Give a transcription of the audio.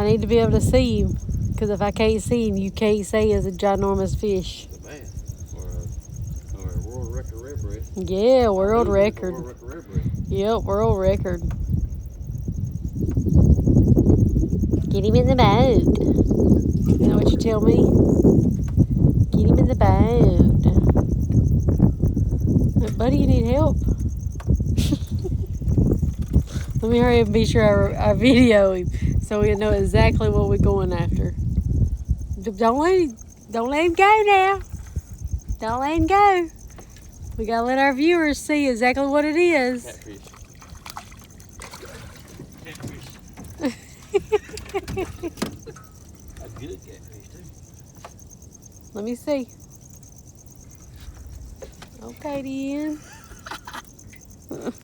I need to be able to see him. Because if I can't see him, you can't say it's a ginormous fish. The man. Or a world record redbreast. Yeah, world record. World record redbreast. Yep, world record. Get him in the boat. You know what you tell me? Get him in the boat. Buddy, you need help? Let me hurry up and be sure I video him so we know exactly what we're going after. Don't let him go now. Don't let him go. We gotta let our viewers see exactly what it is. Catfish. A good catfish too. Let me see. Okay, then.